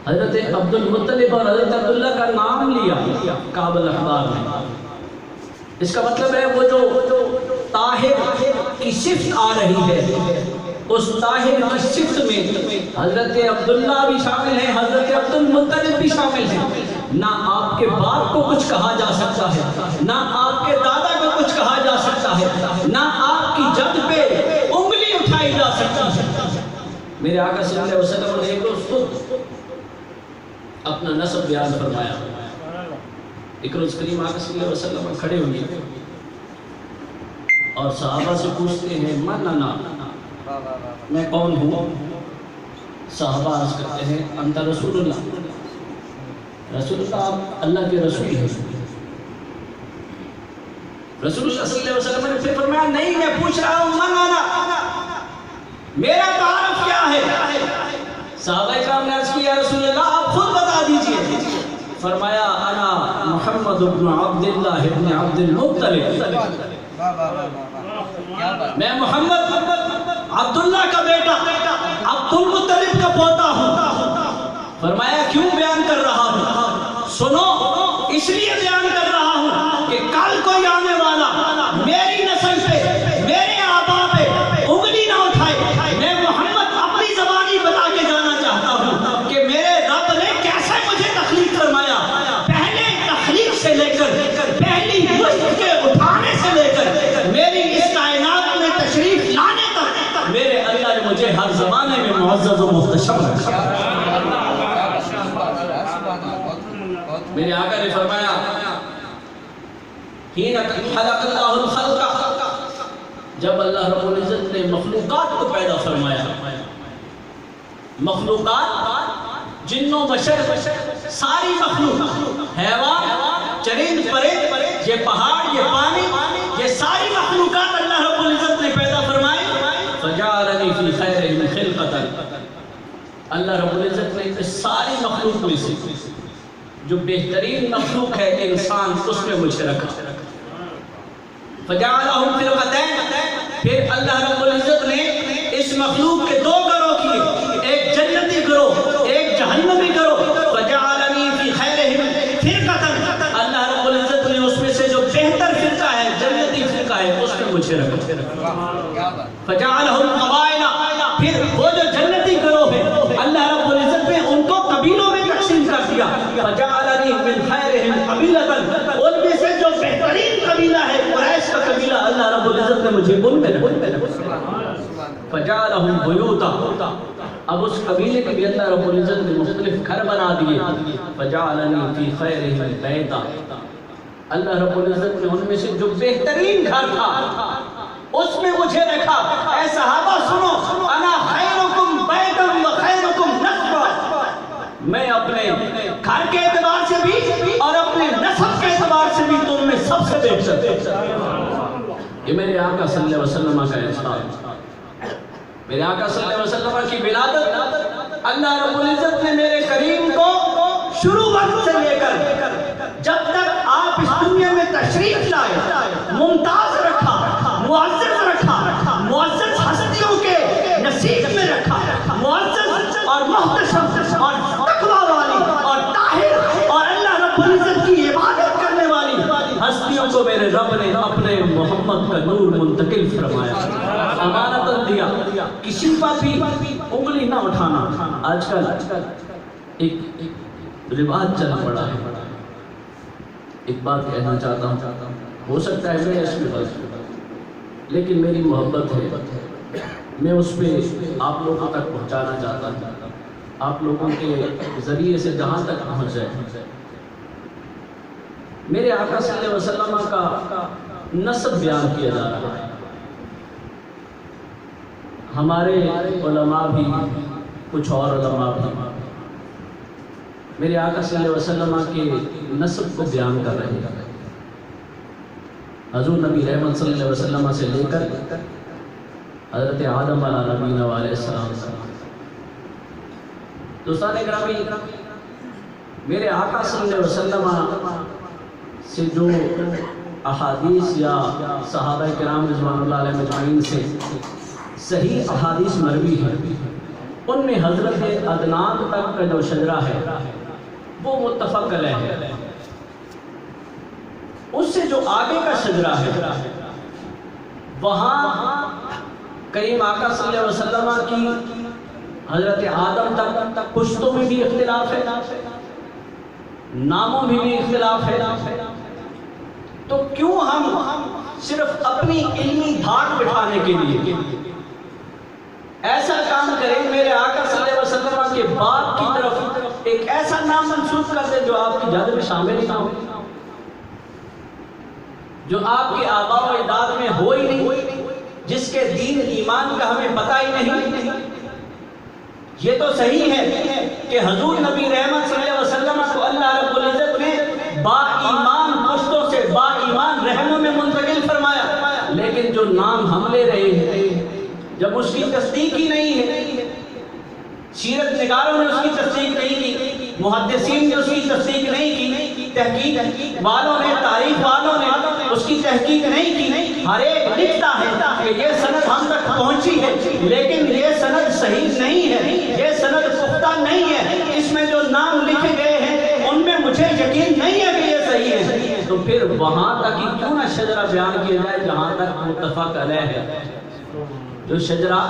حضرت عبد المطلب اور حضرت عبداللہ کا نام لیا کعب الاحبار میں. اس کا مطلب ہے وہ جو طاہر کی صفت آ رہی ہے، اس طاہر کی صفت میں حضرت عبداللہ بھی شامل ہیں، حضرت عبد المطلب بھی شامل ہیں. نہ آپ کے باپ کو کچھ کہا جا سکتا ہے، نہ آپ کے دادا کو کچھ کہا جا سکتا ہے، نہ آپ کی جد پہ انگلی اٹھائی جا سکتی ہے. میرے آقا صلی اللہ علیہ وسلم نے ایک روز خود اپنا نسب بیان فرمایا. ایک روز کریم آقا صلی اللہ علیہ وسلم کھڑے ہوئے اور صحابہ سے پوچھتے ہیں من انا، میں کون ہوں؟ صحابہ عرض کرتے ہیں انت رسول اللہ، رسول اللہ آپ اللہ کے رسول ہیں. رسول اللہ صلی اللہ علیہ وسلم نے پھر فرمایا نہیں، میں پوچھ رہا ہوں من انا، میرا تعارف کیا ہے؟ صحابہ کرام نے عرض کیا رسول اللہ آپ خود بتا دیجئے. فرمایا انا محمد بن عبداللہ ابن عبد المطلب، میں محمد عبداللہ کا بیٹا عبد المطلب کا پوتا ہوں. فرمایا کیوں بیان کر رہا ہوں؟ سنو، اس لیے بیان کر رہا ہوں کہ کل کوئی آنے والا میری نسل پہ، میرے آبا پہ انگلی نہ اٹھائے. میں محمد اپنی زبانی بتا کے جانا چاہتا ہوں کہ میرے رب نے کیسے مجھے تخلیق فرمایا. پہلے تخلیق سے لے کر پہلی مشق کے اٹھانے سے لے کر میری اس کائنات میں تشریف لانے تک میرے اللہ نے مجھے ہر زمانے میں معزز و محتشم رکھا. میرے آقا نے فرمایا حین خلق اللہ الخلق، جب اللہ رب العزت نے مخلوقات کو پیدا فرمایا، مخلوقات جن و بشر، ساری مخلوق، حیوان، چرند پرند، یہ پہاڑ، یہ پانی، یہ ساری مخلوقات اللہ رب العزت نے پیدا فرمائی. فجعلنی فی خیرہم خلقۃ، اللہ رب العزت نے اس ساری مخلوق میں سے جو بہترین مخلوق ہے انسان، اس میں مجھے رکھا. فجعلہم فرقتین، پھر اللہ رب العزت نے اس مخلوق کے دو گروہ کیے، ایک جنتی گروہ، ایک جہنمی گروہ. فجعلنی فی خیرہم فرقۃ، اللہ رب العزت نے اس میں سے جو بہتر فرقہ ہے، جنتی فرقہ ہے، اس میں مجھے رکھا. فجعلہم قبائل، پھر وہ جو جنتی گروہ ہے اللہ رب العزت نے ان کو قبیلوں میں تقسیم کر دیا. فجعلنی من خیرہم قبیلۃ، ان میں سے جو بہترین قبیلہ ہے قریش کا قبیلہ، اللہ رب العزت نے مجھے ان میں رکھا. فجعلہم بیوتا، اب اس قبیلے کے بھی اللہ رب العزت نے مختلف گھر بنا دیے. فجعلنی فی خیرہم بیتا، اللہ رب العزت نے ان میں سے جو بہترین گھر تھا اس میں مجھے رکھا. اے صحابہ سنو، انا خیرکم بیتا و خیرکم نسبا، میں اپنے گھر کے اعتبار سے بھی اور اپنے نسب کے اعتبار سے بھی تم میں سب سے بہتر. یہ میرے آقا صلی اللہ علیہ وسلم کا احسان، میرے آقا صلی اللہ علیہ وسلم کی ولادت اللہ رب العزت نے میرے کریم کو شروع وقت سے لے کر جب تک آپ اس دنیا میں تشریف لائے ممتاز رکھا، معزز رکھا، معزز ہستیوں کے نصیب میں رکھا، معزز اور محتشم اور تقویٰ والی اور طاہر اور اللہ رب العزت کی عبادت کرنے والی ہستیوں کو میرے رب نے اپنے محمد کا نور منتقل فرمایا، امانت دیا. کسی پر بھی انگلی نہ اٹھانا. آج کل ایک رواج چلا پڑا ہے. ایک بات کہنا چاہتا ہوں، ہو سکتا ہے میں اس میں غلط ہوں، لیکن میری محبت ہے، میں اس پہ آپ لوگوں تک پہنچانا چاہتا ہوں، آپ لوگوں کے ذریعے سے جہاں تک پہنچ جائے. میرے آقا صلی اللہ علیہ وسلم کا نسب بیان کیا جا رہا ہے. ہمارے علماء بھی، کچھ اور علماء بھی میرے آقا صلی اللہ علیہ وسلم کے نسب کو بیان کر رہے ہیں. حضور نبی رحمت صلی اللہ علیہ وسلم سے لے کر حضرت آدم علیہ نبینا علیہ السلام. دوستان گرامی، میرے آقا صلی اللہ علیہ وسلم سے جو احادیث یا صحابہ کرام رضوان اللہ علیہ مجمعین سے صحیح احادیث مروی ہے، ان میں حضرت عدنان تک کا جو شجرہ ہے وہ متفق علیہ ہے، اس سے جو آگے کا شجرہ ہے وہاں کریم آقا صلی اللہ علیہ وسلم کی حضرت آدم تک پشتوں میں بھی اختلاف ہے، ناموں میں بھی اختلاف ہے، تو کیوں ہم صرف اپنی علمی دھاک بٹھانے کے لیے ایسا کام کریں میرے آقا صلی اللہ علیہ وسلم کے باپ کی طرف ایک ایسا نام منسوب کر دیں جو آپ کی جد میں شامل نہ ہو، جو آپ کے آباء و اجداد میں ہو ہی نہیں، جس کے دین ایمان کا ہمیں پتہ ہی نہیں۔ یہ تو صحیح ہے کہ حضور نبی رحمت صلی اللہ علیہ وسلم کو اللہ رب العزت نے با ایمان پشتوں سے با ایمان رحموں میں منتقل فرمایا، لیکن جو نام ہم لے رہے ہیں جب اس کی تصدیق ہی نہیں ہے، سیرت نگاروں نے اس کی تصدیق نہیں کی، محدثین نے اس کی تصدیق نہیں کی، تحقیق والوں نے تاریخ والوں نے اس کی تحقیق نہیں کی، ہر ایک لکھتا ہے کہ یہ سند ہم تک پہنچی ہے لیکن یہ سند صحیح نہیں ہے، یہ سند پختہ نہیں ہے، اس میں جو نام لکھے گئے ہیں ان میں مجھے یقین نہیں ہے کہ یہ صحیح ہے، تو پھر وہاں تک ہی کیوں نہ شجرہ بیان کیا جائے جہاں تک متفق علیہ ہے، جو شجرہ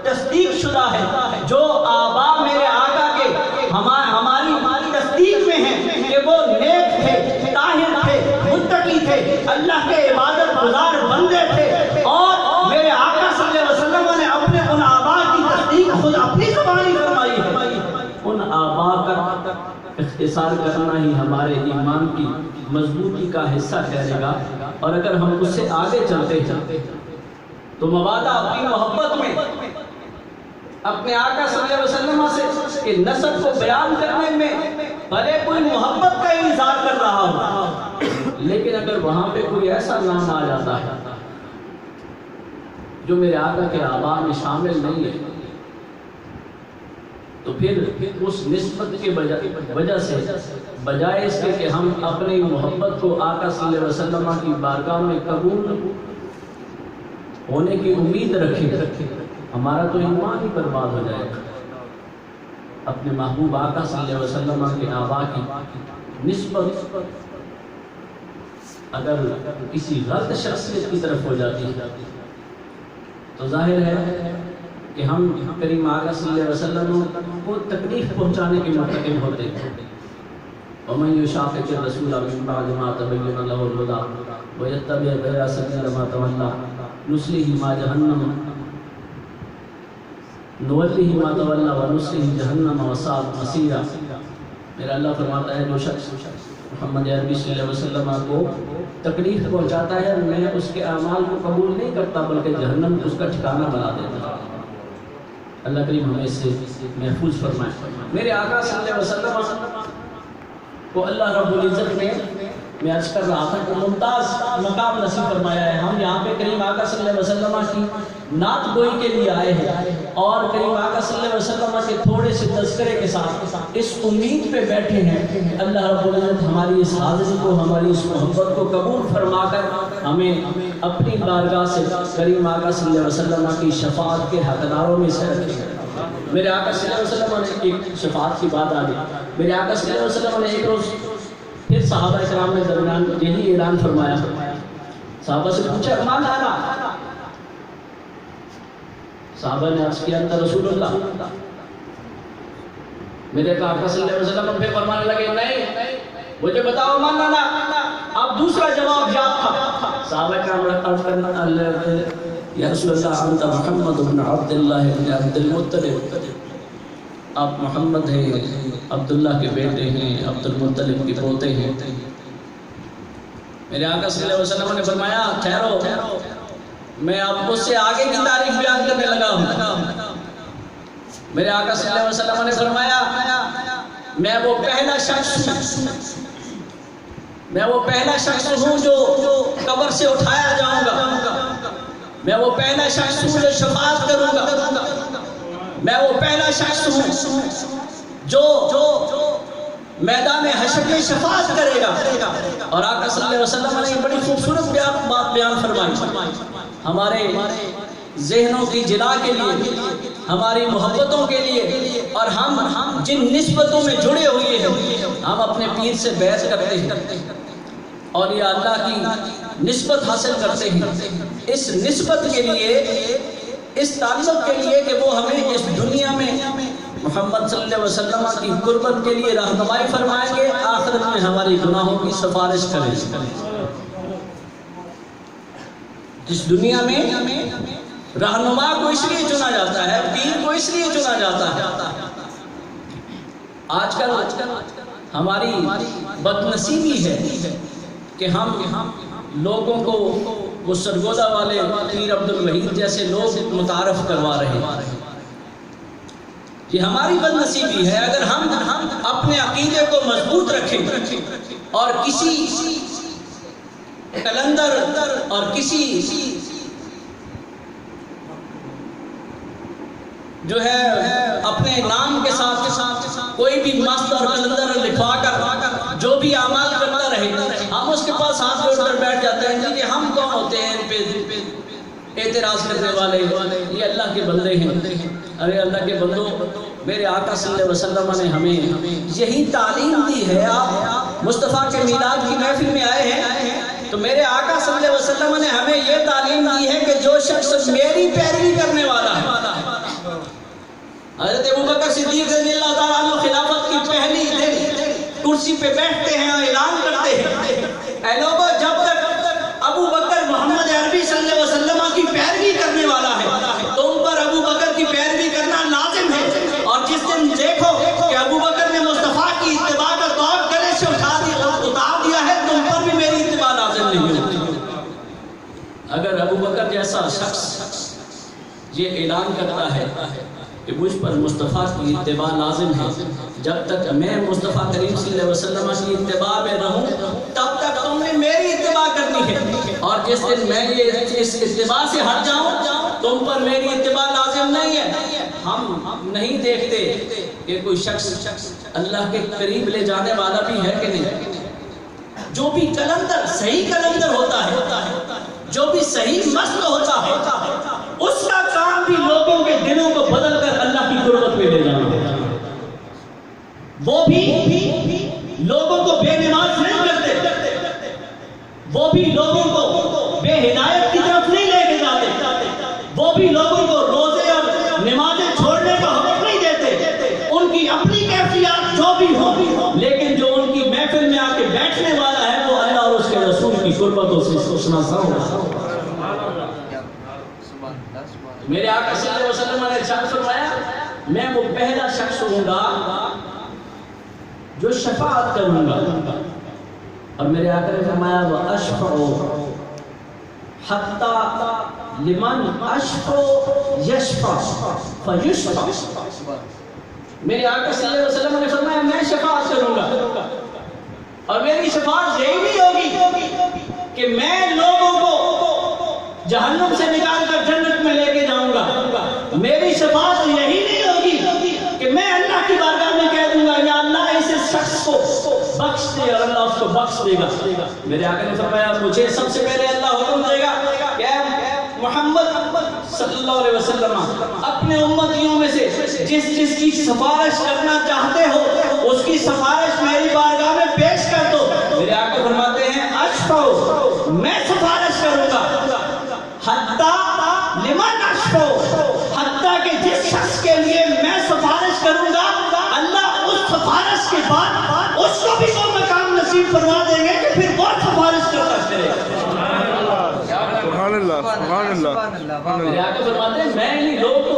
تصدیق شدہ ہے، جو آباء میرے آقا کے ہماری تصدیق میں ہیں کہ وہ نیک تھے، طاہر تھے، متقی تھے، اللہ کے عبادت گزار بندے تھے، اور میرے آقا صلی اللہ علیہ وسلم نے اپنے ان آباء کی تصدیق خود اپنی زبانی فرمائی ہے، ان آباء کا اختصار کرنا ہی ہمارے ایمان کی مضبوطی کا حصہ ٹھہرے گا، اور اگر ہم اس سے آگے چلتے تو مبادہ اپنی محبت میں اپنے آقا صلی اللہ علیہ وسلم سے کہ نسب کو بیان کرنے میں بھلے کوئی محبت کا اظہار کر رہا ہو، لیکن اگر وہاں پہ کوئی ایسا نام آ جاتا ہے جو میرے آقا کے آباء میں شامل نہیں ہے، تو پھر اس نسبت کے وجہ سے بجائے اس کے کہ ہم اپنی محبت کو آقا صلی اللہ علیہ وسلم کی بارگاہ میں قبول ہونے کی امید رکھے، ہمارا تو ایمان ہی برباد ہو جائے گا۔ اپنے محبوب آقا صلی اللہ علیہ وسلم کے آباء کی نسبت اگر کسی غلط شخصیت کی طرف ہو جاتی ہے تو ظاہر ہے کہ ہم کریم آقا صلی اللہ علیہ وسلم کو تکلیف پہنچانے کے مرتکب ہوتے ہیں۔ وَمَن يُشَاقِقِ الرَّسُولَ مِن بَعْدِ مَا تَبَيَّنَ لَهُ الْهُدَىٰ وَيَتَّبِعْ غَيْرَ سَبِيلِ مَا تَوَلَّىٰ نُصْلِهِ مَا جَهَنَّمَ نُوَلِّهِ مَا تَوَلَّىٰ وَنُصْلِهِ جَهَنَّمَ وَسَاءَتْ مَصِيرًا۔ میرا اللہ فرماتا ہے جو شخص محمد عربی صلی اللہ علیہ وسلم کو تکلیف پہنچاتا ہے میں اس کے اعمال کو قبول نہیں کرتا بلکہ جہنم اس کا ٹھکانہ بنا دیتا ہے۔ اللہ کریم ہمیں اس سے محفوظ فرمائے۔ میرے آقا صلی اللہ علیہ وسلم کو اللہ رب العزت نے، میں عرض کر رہا تھا کہ ممتاز مقام نصیب فرمایا ہے۔ ہم یہاں پہ کریم آقا صلی اللہ علیہ وسلم کی نعت گوئی کے لیے آئے ہیں اور کریم آقا صلی اللہ علیہ وسلم کے تھوڑے سے تذکرے کے ساتھ اس امید پہ بیٹھے ہیں اللہ رب العزت ہماری اس حاضری کو، ہماری اس محبت کو قبول فرما کر ہمیں اپنی بارگاہ سے کریم آقا صلی اللہ علیہ وسلم کی شفاعت کے حقداروں میں سے رکھے۔ میرے آقا صلی اللہ علیہ وسلم نے ایک شفاعت کی بات آ گئی، میرے آقا صلی اللہ علیہ وسلم نے ایک روز پھر صحابہ کرام نے درمیان یہی اعلان فرمایا، صحابہ سے پوچھا مان آنا، صحابہ نے عرض کیا انت رسول اللہ، میرے آقا صلی اللہ علیہ وسلم پہ فرمانے لگے نہیں مجھے بتاؤ مان آنا، اب دوسرا جواب یاد تھا۔ صحابہ کرام عرض کرنا یا رسول اللہ انت محمد بن عبد اللہ بن عبد المطلب، آپ محمد ہیں، عبداللہ کے بیٹے ہیں، عبد المطلب کے پوتے ہیں۔ میرے آقا صلی اللہ علیہ وسلم نے فرمایا ٹھہرو میں آپ اس سے آگے کی تاریخ بیان کرنے لگا ہوں۔ میرے آقا صلی اللہ علیہ وسلم نے فرمایا میں وہ پہلا شخص ہوں جو قبر سے اٹھایا جاؤں گا، میں وہ پہلا شخص ہوں جو شفاعت کروں گا، میں وہ پہلا شخص ہوں جو میدان حشر میں شفاعت کرے گا۔ اور آقا صلی اللہ علیہ وسلم نے بڑی خوبصورت بات بیان فرمائی، ہمارے ذہنوں کی جلا کے لیے، ہماری محبتوں کے لیے اور ہم جن نسبتوں میں جڑے ہوئے ہیں ہم اپنے پیر سے بیعت کرتے ہیں اور یا اللہ کی نسبت حاصل کرتے ہیں، اس نسبت کے لیے، اس تعلق کے لیے کہ وہ ہمیں اس دنیا میں محمد صلی اللہ علیہ وسلم کی قربت کے لیے رہنمائی فرمائیں گے، آخرت میں ہماری گناہوں کی سفارش کریں گے۔ اس دنیا میں رہنما کو اس لیے چنا جاتا ہے، پیر کو اس لیے چنا جاتا ہے۔ آج کل ہماری بدنصیبی ہے کہ ہم لوگوں کو وہ سرگودا والے پیر عبد الوحید جیسے لوگ متعارف کروا رہے ہیں۔ یہ ہماری بدنصیبی ہے۔ اگر ہم اپنے عقیدے کو مضبوط رکھیں اور کسی کلندر اور کسی جو ہے اپنے نام کے ساتھ کوئی بھی مست اور کلندر لکھوا کر جو بھی اعمال کرتا رہے، ہم اس کے پاس ہاتھ جوڑ کر بیٹھ جاتے ہیں کہ ہم کون ہوتے ہیں ان پہ اعتراض کرنے والے، یہ اللہ کے بندے ہیں۔ ارے اللہ کے بندو، میرے آقا صلی اللہ علیہ وسلم نے ہمیں یہی تعلیم دی ہے۔ آپ مصطفیٰ کے میلاد کی محفل میں آئے ہیں تو میرے آقا صلی اللہ علیہ وسلم نے ہمیں یہ تعلیم دی ہے کہ جو شخص میری پیروی کرنے والا ہے، حضرت ابوبکر صدیق رضی اللہ تعالیٰ عنہ خلافت کی پہلی دن کرسی پہ بیٹھتے ہیں اور اعلان کرتے ہیں، اے لوگو جب تک ابو بکر محمد عربی صلی اللہ علیہ وسلم کی پیروی کرنے والا ہے تم پر ابو بکر کی پیروی کرنا لازم ہے، اور جس دن دیکھو کہ ابو بکر نے مصطفیٰ کی اتباع کا توق گلے سے اتار دیا ہے تم پر بھی میری اتباع لازم نہیں ہوتی۔ اگر ابو بکر جیسا شخص یہ اعلان کرتا ہے کہ مجھ پر مصطفیٰ کی اتباع لازم ہے، جب تک میں مصطفیٰ کریم صلی اللہ علیہ وسلم کی اتباع میں رہوں تب تک تم نے میری اتباع کرنی ہے، اور جس دن میں اس اتباع سے ہٹ جاؤں تم پر میری اتباع لازم نہیں ہے۔ ہم نہیں دیکھتے کہ کوئی شخص اللہ کے قریب لے جانے والا بھی ہے کہ نہیں۔ جو بھی کلندر صحیح کلندر ہوتا ہے، جو بھی صحیح مسل ہوتا ہے، اس کا کام بھی لوگوں کے دلوں کو بدل کر اللہ کی قربت میں لے جانا ہے۔ وہ بھی لوگوں کو بے نماز نہیں کرتے، وہ بھی لوگوں کو بے ہدایت کی طرف نہیں لے کے جاتے، وہ بھی لوگوں کو روزے اور نمازیں چھوڑنے کا حکم نہیں دیتے۔ ان کی اپنی کیفیات جو بھی ہو، لیکن جو ان کی محفل میں آ کے بیٹھنے والا ہے وہ اللہ اور اس کے رسول کی قربتوں سے شناسا ہوگا۔ میرے آقا صلی اللہ علیہ وسلم نے ارشاد فرمایا، میں وہ پہلا شخص ہوں گا جو شفاعت کروں گا، اور میرے آقا نے فرمایا وَأَشْفَعُ حَتَّى لِمَنْ أَشْفَعُ يَشْفَعُ فَيُشْفَعُ۔ میرے آقا صلی اللہ علیہ وسلم نے فرمایا میں شفاعت کروں گا، اور میری شفاعت یہی نہیں ہوگی کہ میں لوگوں کو جہنم سے نکال کر جنت میں لے کے جاؤں گا، میری شفاعت یہی نہیں ہوگی کہ میں اللہ کی بارگاہ میں کہہ دوں گا یا اللہ اس شخص کو بخش دے، اور اللہ اس کو بخش دے گا۔ میرے آقا نے فرمایا مجھے سب سے پہلے اللہ حکم دے گا کہ محمد صلی اللہ علیہ وسلم اپنے امتیوں میں سے جس کی سفارش کرنا چاہتے ہو اس کی سفارش میری بارگاہ میں پیش کر دو۔ میرے آقا فرماتے ہیں اشفع، میں سفارش کروں گا، حتیٰ لمن اشفع، حتیٰ کہ جس شخص کے لیے میں سفارش کروں گا اللہ اس سفارش کے بعد اس کو بھی وہ مقام نصیب فرما دیں گے کہ پھر وہ سفارش کرتا کرے۔ سبحان اللہ، سبحان اللہ۔ میرے آقا فرماتے ہیں میں انہی لوگ کو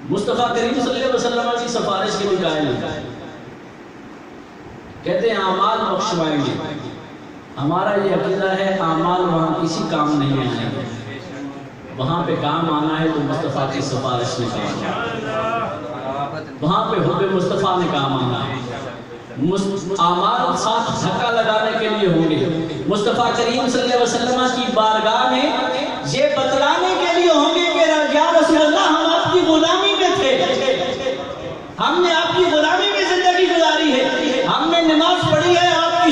مصطفیٰ کریم صلی اللہ علیہ وسلم کی سفارش کے لیے قائل ہیں، کہتے ہیں اعمال بخشوائیں گے۔ ہمارا یہ عقیدہ ہے اعمال وہاں کسی کام نہیں آئیں گے، وہاں پہ کام آنا ہے تو مصطفیٰ کی سفارش میں کام آنا ہے، وہاں پہ حب مصطفیٰ میں کام آنا ہے۔ اعمال ساتھ دھکا لگانے کے لیے ہوں گے، مصطفیٰ کریم صلی اللہ علیہ وسلم کی بارگاہ میں یہ بتلانے کے لیے ہوں گے کہ یا رسول اللہ ہم آپ کی غلامی میں تھے، ہم نے آپ کی غلامی میں زندگی گزاری ہے، ہم نے نماز پڑھی ہے آپ کی